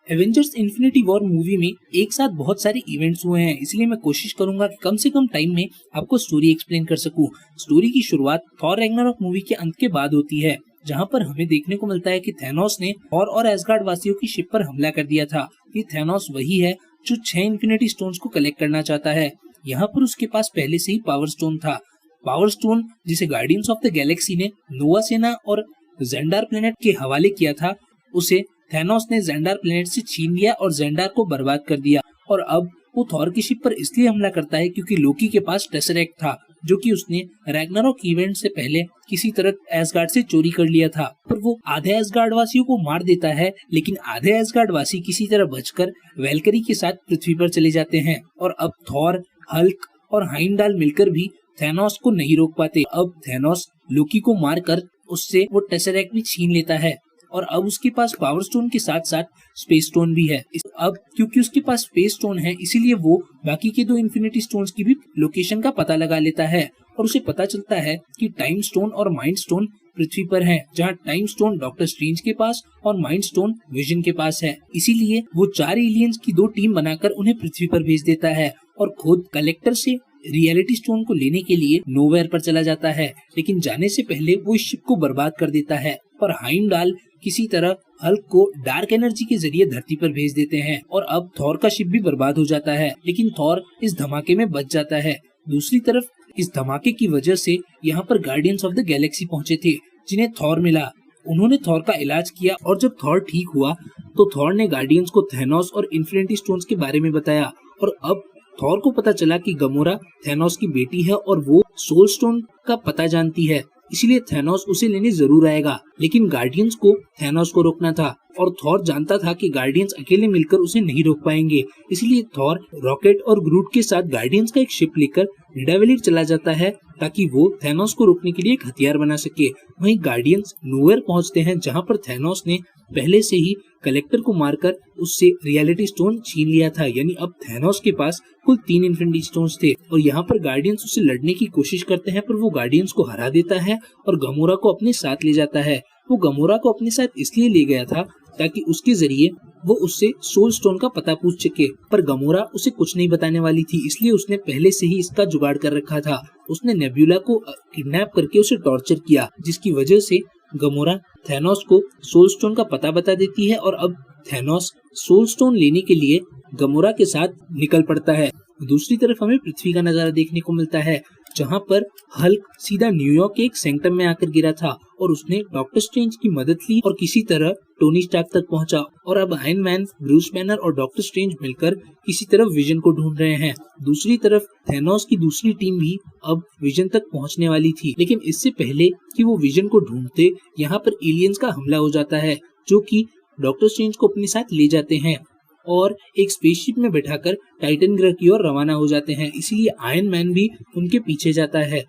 Avengers infinity war movie में एक साथ बहुत सारे इवेंट्स हुए हैं, इसलिए मैं कोशिश करूंगा कि कम से कम टाइम में आपको स्टोरी एक्सप्लेन कर सकूं। स्टोरी की शुरुआत थॉर रैग्नारोक मूवी के अंत के बाद होती है, जहां पर हमें देखने को मिलता है कि थैनोस ने थॉर और एसगार्ड वासियों की शिप पर हमला कर दिया था। ये थैनोस वही है जो 6 इन्फिनिटी स्टोन्स को कलेक्ट करना चाहता है। यहाँ पर उसके पास पहले से ही पावर स्टोन था। पावर स्टोन जिसे गार्डियंस ऑफ द गैलेक्सी ने नोवा सेना और जेंडार प्लेनेट के हवाले किया था, उसे थैनोस ने जेंडार प्लेनेट से छीन लिया और जेंडार को बर्बाद कर दिया। और अब वो थॉर की शिप पर इसलिए हमला करता है क्योंकि लोकी के पास टेसरेक्ट था, जो कि उसने रैग्नारोक इवेंट से पहले किसी तरह एसगार्ड से चोरी कर लिया था। पर वो आधे एसगार्ड वासियों को मार देता है, लेकिन आधे एसगार्ड वासी किसी तरह बचकर वेलकरी के साथ पृथ्वी पर चले जाते हैं। और अब थॉर, हल्क और हाइमडाल मिलकर भी थैनोस को नहीं रोक पाते। अब थैनोस लोकी को मारकर उससे वो टेसरेक्ट भी छीन लेता है और अब उसके पास पावर स्टोन के साथ साथ स्पेस स्टोन भी है। अब क्योंकि उसके पास स्पेस स्टोन है, इसीलिए वो बाकी के 2 इन्फिनिटी स्टोन्स की भी लोकेशन का पता लगा लेता है और उसे पता चलता है कि टाइम स्टोन और माइंड स्टोन पृथ्वी पर है, जहाँ टाइम स्टोन डॉक्टर स्ट्रेंज के पास और माइंड स्टोन विजन के पास है। इसीलिए वो 4 एलियंस की 2 टीम बनाकर उन्हें पृथ्वी पर भेज देता है और खुद कलेक्टर से रियलिटी स्टोन को लेने के लिए नोवेयर पर चला जाता है, लेकिन जाने से पहले वो इस शिप को बर्बाद कर देता है। पर हाइमडाल किसी तरह हल्क को डार्क एनर्जी के जरिए धरती पर भेज देते हैं और अब थॉर का शिप भी बर्बाद हो जाता है, लेकिन थॉर इस धमाके में बच जाता है। दूसरी तरफ इस धमाके की वजह से यहाँ पर गार्डियंस ऑफ द गैलेक्सी पहुंचे थे, जिन्हें थॉर मिला। उन्होंने थॉर का इलाज किया और जब थॉर ठीक हुआ तो थॉर ने गार्डियंस को थैनोस और इन्फिनिटी स्टोन्स के बारे में बताया। और अब थॉर को पता चला कि गमोरा थैनोस की बेटी है और वो सोल स्टोन का पता जानती है, इसलिए थैनोस उसे लेने जरूर आएगा। लेकिन गार्डियंस को थैनोस को रोकना था और थॉर जानता था कि गार्डियंस अकेले मिलकर उसे नहीं रोक पाएंगे, इसलिए थॉर रॉकेट और ग्रूट के साथ गार्डियंस का एक शिप लेकर निडावेलिर चला जाता है ताकि वो थैनोस को रोकने के लिए एक हथियार बना सके। वहीं गार्डियंस नोवेयर पहुंचते हैं, जहां पर थैनोस ने पहले से ही कलेक्टर को मारकर उससे रियलिटी स्टोन छीन लिया था। यानी अब थैनोस के पास कुल 3 इन्फिनिटी स्टोन्स थे और यहाँ पर गार्डियंस उससे लड़ने की कोशिश करते हैं, पर वो गार्डियंस को हरा देता है और गमोरा को अपने साथ ले जाता है। वो गमोरा को अपने साथ इसलिए ले गया था ताकि उसके जरिए वो उससे सोल स्टोन का पता पूछ सके, पर गमोरा उसे कुछ नहीं बताने वाली थी, इसलिए उसने पहले से ही इसका जुगाड़ कर रखा था। उसने नेबुला को किडनैप करके उसे टॉर्चर किया, जिसकी वजह से गमोरा थैनोस को सोल स्टोन का पता बता देती है और अब थैनोस सोल स्टोन लेने के लिए गमोरा के साथ निकल पड़ता है। दूसरी तरफ हमें पृथ्वी का नजारा देखने को मिलता है, जहां पर हल्क सीधा न्यूयॉर्क के एक सेंटर में आकर गिरा था और उसने डॉक्टर स्ट्रेंज की मदद ली और किसी तरह टोनी स्टार्क तक पहुंचा। और अब आयरन मैन, ब्रूस बैनर और डॉक्टर स्ट्रेंज मिलकर किसी तरह विजन को ढूंढ रहे हैं। दूसरी तरफ थैनोस की दूसरी टीम भी अब विजन तक पहुंचने वाली थी, लेकिन इससे पहले कि वो विजन को ढूंढते, यहाँ पर एलियंस का हमला हो जाता है, जो कि डॉक्टर स्ट्रेंज को अपने साथ ले जाते हैं और एक स्पेसशिप में बैठाकर टाइटन ग्रह की ओर रवाना हो जाते हैं। इसीलिए आयरन मैन भी उनके पीछे जाता है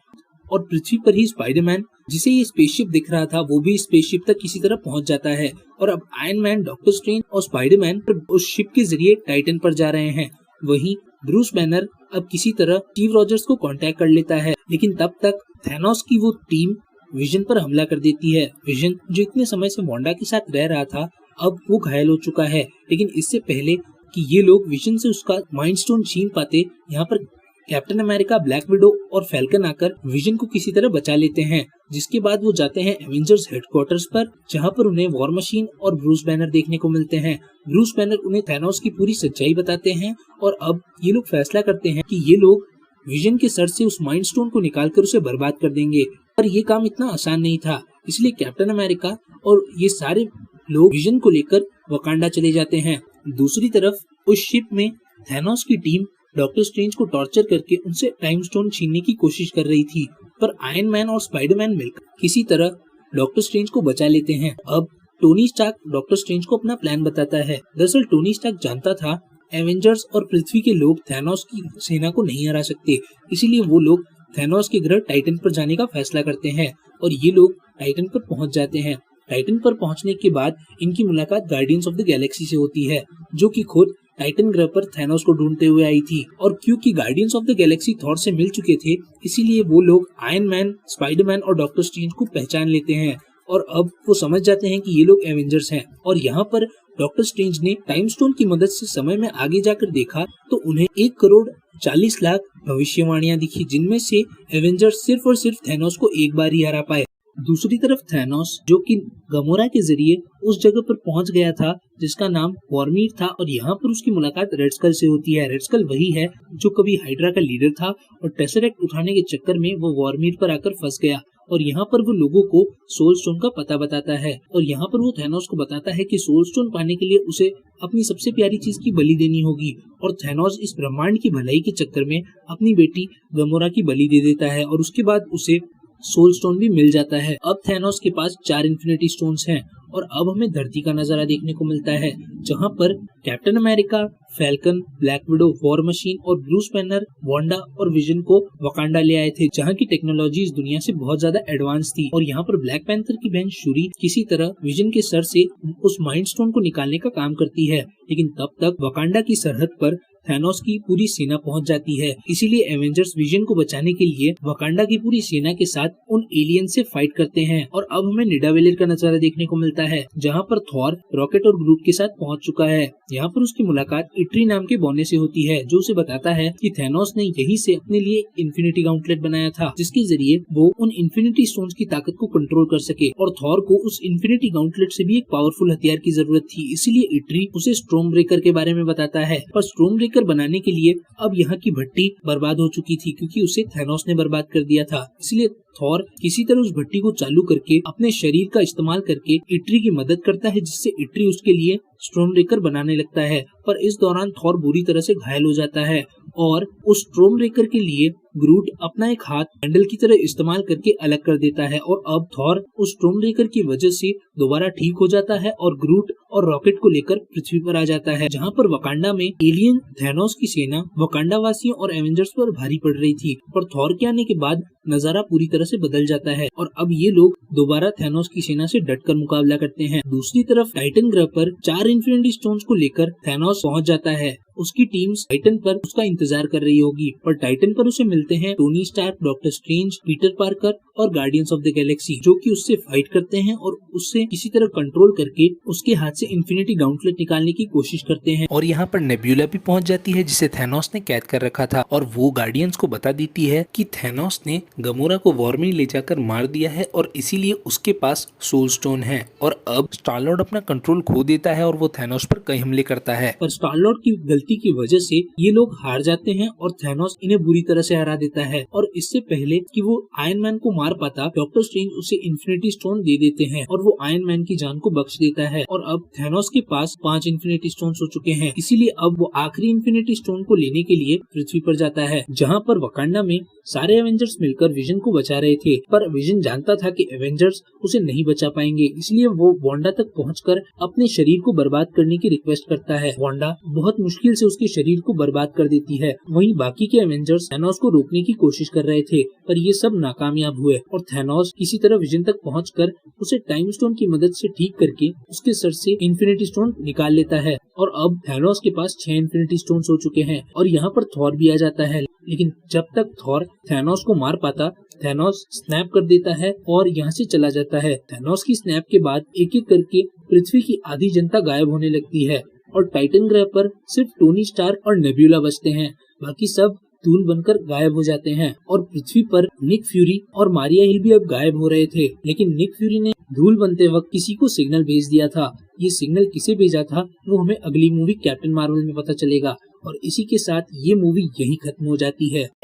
और पृथ्वी पर ही स्पाइडरमैन, जिसे ये स्पेसशिप दिख रहा था, वो भी स्पेसशिप तक किसी तरह पहुंच जाता है। और अब आयरन मैन, डॉक्टर स्ट्रेंज और स्पाइडरमैन उस शिप के जरिए टाइटन पर जा रहे हैं। वहीं ब्रूस बैनर अब किसी तरह स्टीव रॉजर्स को कांटेक्ट कर लेता है, लेकिन तब तक थैनोस की वो टीम विजन पर हमला कर देती है। विजन, जो इतने समय से वांडा के साथ रह रहा था, अब वो घायल हो चुका है, लेकिन इससे पहले कि ये लोग विजन से उसका माइंड स्टोन छीन पाते, यहाँ पर कैप्टन अमेरिका, ब्लैक विडो और फैल्कन आकर विजन को किसी तरह बचा लेते हैं। जिसके बाद वो जाते हैं एवेंजर्स हेडक्वार्टर्स पर, जहाँ पर उन्हें वॉर मशीन और ब्रूस बैनर देखने को मिलते हैं। ब्रूस बैनर उन्हें थैनोस की पूरी सच्चाई बताते हैं और अब ये लोग फैसला करते हैं कि ये लोग विजन के सर से उस माइंड स्टोन को निकालकर उसे बर्बाद कर देंगे। पर ये काम इतना आसान नहीं था, इसलिए कैप्टन अमेरिका और ये सारे लोग विजन को लेकर वकांडा चले जाते हैं। दूसरी तरफ उस शिप में थैनोस की टीम डॉक्टर स्ट्रेंज को टॉर्चर करके उनसे टाइम स्टोन छीनने की कोशिश कर रही थी, पर आयरन मैन और स्पाइडरमैन मिलकर किसी तरह डॉक्टर स्ट्रेंज को बचा लेते हैं। अब टोनी स्टार्क डॉक्टर स्ट्रेंज को अपना प्लान बताता है। दरअसल टोनी स्टार्क जानता था एवेंजर्स और पृथ्वी के लोग थैनोस की सेना को नहीं हरा सकते, इसीलिए वो लोग थैनोस के ग्रह टाइटन पर जाने का फैसला करते हैं और ये लोग टाइटन पर पहुंच जाते हैं। टाइटन पर पहुंचने के बाद इनकी मुलाकात गार्डियंस ऑफ द गैलेक्सी से होती है, जो कि खुद टाइटन ग्रह पर थैनोस को ढूंढते हुए आई थी। और क्योंकि guardians of the Galaxy Thor से मिल चुके थे, इसीलिए वो लोग आयरन मैन, स्पाइडरमैन और डॉक्टर स्ट्रेंज को पहचान लेते हैं और अब वो समझ जाते हैं कि ये लोग एवेंजर्स हैं। और यहाँ पर डॉक्टर स्ट्रेंज ने टाइम स्टोन की मदद से समय में आगे जाकर देखा तो उन्हें 1,40,00,000 भविष्यवाणियां दिखी, जिनमें से एवेंजर्स सिर्फ और सिर्फ थैनोस को एक बार ही हरा पाए। दूसरी तरफ थैनोस, जो कि गमोरा के जरिए उस जगह पर पहुंच गया था जिसका नाम वॉर्मीर था, और यहाँ पर उसकी मुलाकात रेड स्कल से होती है। रेड स्कल वही है जो कभी हाइड्रा का लीडर था और टेसरेक्ट उठाने के चक्कर में वो वॉर्मीर पर आकर फंस गया, और यहाँ पर वो लोगों को सोल स्टोन का पता बताता है। और यहाँ पर वो थैनोस को बताता है कि सोल स्टोन पाने के लिए उसे अपनी सबसे प्यारी चीज की बलि देनी होगी, और थैनोस इस ब्रह्मांड की भलाई के चक्कर में अपनी बेटी गमोरा की बलि दे देता है, और उसके बाद उसे सोल स्टोन भी मिल जाता है। अब थैनोस के पास 4 इन्फिनिटी स्टोन्स हैं, और अब हमें धरती का नजारा देखने को मिलता है, जहाँ पर captain America, falcon, black window, war machine और ब्रूस बैनर, वांडा और विजन को वकांडा ले आए थे, जहाँ की टेक्नोलॉजी इस दुनिया से बहुत ज्यादा एडवांस थी। और यहाँ पर ब्लैक पैंथर की बहन शूरी किसी तरह विजन के सर से उस माइंड स्टोन को निकालने का काम करती है, लेकिन तब तक वकांडा की सरहद पर थैनोस की पूरी सेना पहुंच जाती है। इसीलिए एवेंजर्स विजन को बचाने के लिए वकांडा की पूरी सेना के साथ उन एलियन से फाइट करते हैं। और अब हमें निडावेलर का नजारा देखने को मिलता है, जहां पर थॉर रॉकेट और ग्रूट के साथ पहुंच चुका है। यहाँ पर उसकी मुलाकात इट्री नाम के बौने से होती है, जो उसे बताता है कि थैनोस ने यही से अपने लिए इन्फिनिटी गॉन्टलेट बनाया था, जिसके जरिए वो उन इन्फिनिटी स्टोन्स की ताकत को कंट्रोल कर सके। और थॉर को उस इन्फिनिटी गॉन्टलेट से भी एक पावरफुल हथियार की जरूरत थी, इसीलिए इट्री उसे स्टॉर्म ब्रेकर के बारे में बताता है। पर स्टॉर्म ब्रेकर बनाने के लिए अब यहाँ की भट्टी बर्बाद हो चुकी थी, क्योंकि उसे थैनोस ने बर्बाद कर दिया था। इसलिए थॉर किसी तरह उस भट्टी को चालू करके अपने शरीर का इस्तेमाल करके इट्री की मदद करता है, जिससे इट्री उसके लिए स्टॉर्म ब्रेकर बनाने लगता है। पर इस दौरान थॉर बुरी तरह से घायल हो जाता है, और उस स्टॉर्म ब्रेकर के लिए ग्रूट अपना एक हाथ हैंडल की तरह इस्तेमाल करके अलग कर देता है, और अब थॉर उस स्टॉर्म ब्रेकर की वजह से दोबारा ठीक हो जाता है और ग्रूट और रॉकेट को लेकर पृथ्वी पर आ जाता है, जहाँ पर वकांडा में एलियन थैनोस की सेना वकांडा वासियों और एवेंजर्स पर भारी पड़ रही थी। पर थॉर के आने के बाद नजारा पूरी तरह से बदल जाता है, और अब ये लोग दोबारा थैनोस की सेना से डटकर मुकाबला करते हैं। दूसरी तरफ टाइटन ग्रह पर 4 इन्फिनिटी स्टोन्स को लेकर थैनोस पहुंच जाता है। उसकी टीम टाइटन पर उसका इंतजार कर रही होगी, पर टाइटन पर उसे मिलते हैं Tony Stark, Doctor Strange, Peter Parker और गार्डियंस ऑफ द गैलेक्सी, जो कि उससे फाइट करते हैं और उससे किसी तरह कंट्रोल करके उसके हाथ से इन्फिनिटी गॉन्टलेट निकालने की कोशिश करते हैं। और यहाँ पर नेब्यूला भी पहुंच जाती है, जिसे थैनोस ने कैद कर रखा था, और वो गार्डियंस को बता देती है कि थैनोस ने गमोरा को वॉर में ले जाकर मार दिया है, और इसीलिए उसके पास सोल स्टोन है। और अब स्टार लॉर्ड अपना कंट्रोल खो देता है और वो थैनोस पर कई हमले करता है, पर स्टार लॉर्ड की गलती की वजह से ये लोग हार जाते हैं और थैनोस इन्हें बुरी तरह से हरा देता है। और इससे पहले कि वो आयरन मैन को मार पाता, डॉक्टर स्ट्रेंज उसे इन्फिनिटी स्टोन दे देते हैं और वो आयरन मैन की जान को बख्श देता है। और अब थैनोस के पास 5 इन्फिनिटी स्टोन हो चुके हैं, इसीलिए अब वो आखिरी इन्फिनिटी स्टोन को लेने के लिए पृथ्वी पर जाता है, जहाँ पर वकांडा में सारे एवेंजर्स मिलकर विजन को बचा रहे थे। पर विजन जानता था कि एवेंजर्स उसे नहीं बचा पाएंगे, इसलिए वो वांडा तक पहुंचकर अपने शरीर को बर्बाद करने की रिक्वेस्ट करता है। वांडा बहुत मुश्किल से उसके शरीर को बर्बाद कर देती है। वहीं बाकी के एवेंजर्स थैनोस को रोकने की कोशिश कर रहे थे, पर ये सब नाकामयाब हुए और थैनोस किसी तरह विजन तक पहुंचकर उसे टाइम स्टोन की मदद से ठीक करके उसके सर से इन्फिनिटी स्टोन निकाल लेता है। और अब थैनोस के पास 6 इन्फिनिटी स्टोन हो चुके हैं, और यहाँ पर थॉर भी आ जाता है। लेकिन जब तक थॉर थैनोस को मार पाता, थैनोस स्नैप कर देता है और यहाँ से चला जाता है। थैनोस की स्नैप के बाद एक एक करके पृथ्वी की आधी जनता गायब होने लगती है, और टाइटन ग्रह पर सिर्फ टोनी स्टार्क और नेब्यूला बचते हैं। बाकी सब धूल बनकर गायब हो जाते हैं। और पृथ्वी पर निक फ्यूरी और मारिया हिल भी अब गायब हो रहे थे, लेकिन निक फ्यूरी ने धूल बनते वक्त किसी को सिग्नल भेज दिया था। ये सिग्नल किसे भेजा था वो हमें अगली मूवी कैप्टन मार्वल में पता चलेगा। और इसी के साथ ये मूवी यहीं खत्म हो जाती है।